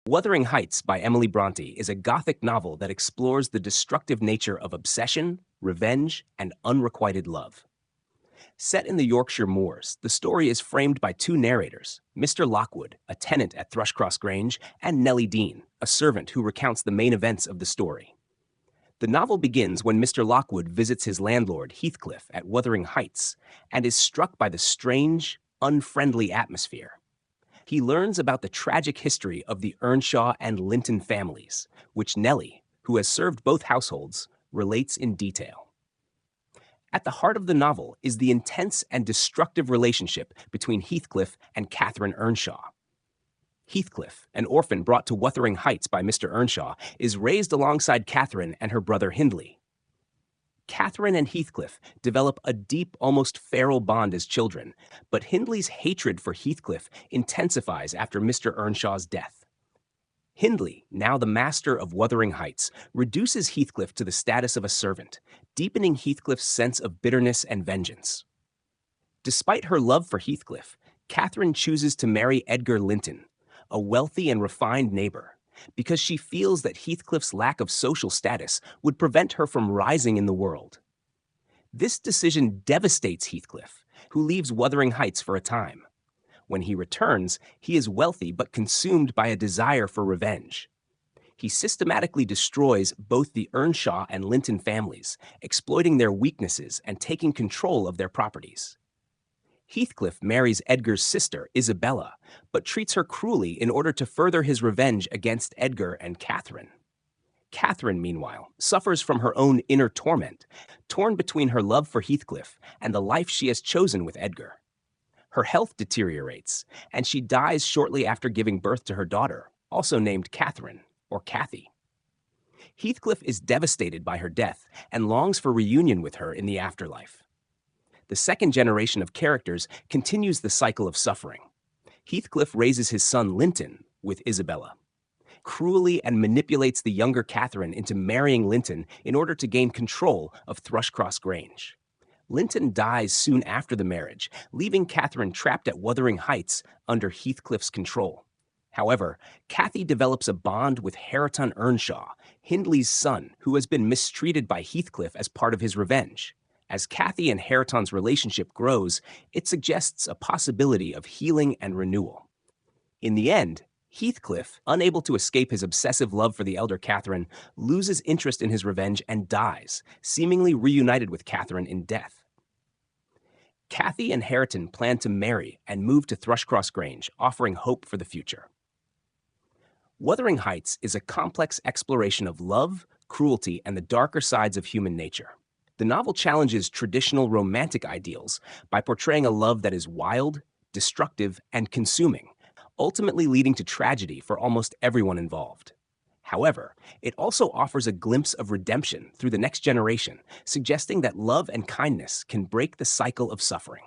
Wuthering Heights by Emily Brontë is a Gothic novel that explores the destructive nature of obsession, revenge, and unrequited love. Set in the Yorkshire moors, the story is framed by two narrators, Mr. Lockwood, a tenant at Thrushcross Grange, and Nellie Dean, a servant who recounts the main events of the story. The novel begins when Mr. Lockwood visits his landlord, Heathcliff, at Wuthering Heights, and is struck by the strange, unfriendly atmosphere. He learns about the tragic history of the Earnshaw and Linton families, which Nellie, who has served both households, relates in detail. At the heart of the novel is the intense and destructive relationship between Heathcliff and Catherine Earnshaw. Heathcliff, an orphan brought to Wuthering Heights by Mr. Earnshaw, is raised alongside Catherine and her brother Hindley. Catherine and Heathcliff develop a deep, almost feral bond as children, but Hindley's hatred for Heathcliff intensifies after Mr. Earnshaw's death. Hindley, now the master of Wuthering Heights, reduces Heathcliff to the status of a servant, deepening Heathcliff's sense of bitterness and vengeance. Despite her love for Heathcliff, Catherine chooses to marry Edgar Linton, a wealthy and refined neighbor, because she feels that Heathcliff's lack of social status would prevent her from rising in the world. This decision devastates Heathcliff, who leaves Wuthering Heights for a time. When he returns, he is wealthy but consumed by a desire for revenge. He systematically destroys both the Earnshaw and Linton families, exploiting their weaknesses and taking control of their properties. Heathcliff marries Edgar's sister, Isabella, but treats her cruelly in order to further his revenge against Edgar and Catherine. Catherine, meanwhile, suffers from her own inner torment, torn between her love for Heathcliff and the life she has chosen with Edgar. Her health deteriorates, and she dies shortly after giving birth to her daughter, also named Catherine, or Cathy. Heathcliff is devastated by her death and longs for reunion with her in the afterlife. The second generation of characters continues the cycle of suffering. Heathcliff raises his son Linton with Isabella, cruelly and manipulates the younger Catherine into marrying Linton in order to gain control of Thrushcross Grange. Linton dies soon after the marriage, leaving Catherine trapped at Wuthering Heights under Heathcliff's control. However, Cathy develops a bond with Hareton Earnshaw, Hindley's son, who has been mistreated by Heathcliff as part of his revenge. As Cathy and Hareton's relationship grows, it suggests a possibility of healing and renewal. In the end, Heathcliff, unable to escape his obsessive love for the elder Catherine, loses interest in his revenge and dies, seemingly reunited with Catherine in death. Cathy and Hareton plan to marry and move to Thrushcross Grange, offering hope for the future. Wuthering Heights is a complex exploration of love, cruelty, and the darker sides of human nature. The novel challenges traditional romantic ideals by portraying a love that is wild, destructive, and consuming, ultimately leading to tragedy for almost everyone involved. However, it also offers a glimpse of redemption through the next generation, suggesting that love and kindness can break the cycle of suffering.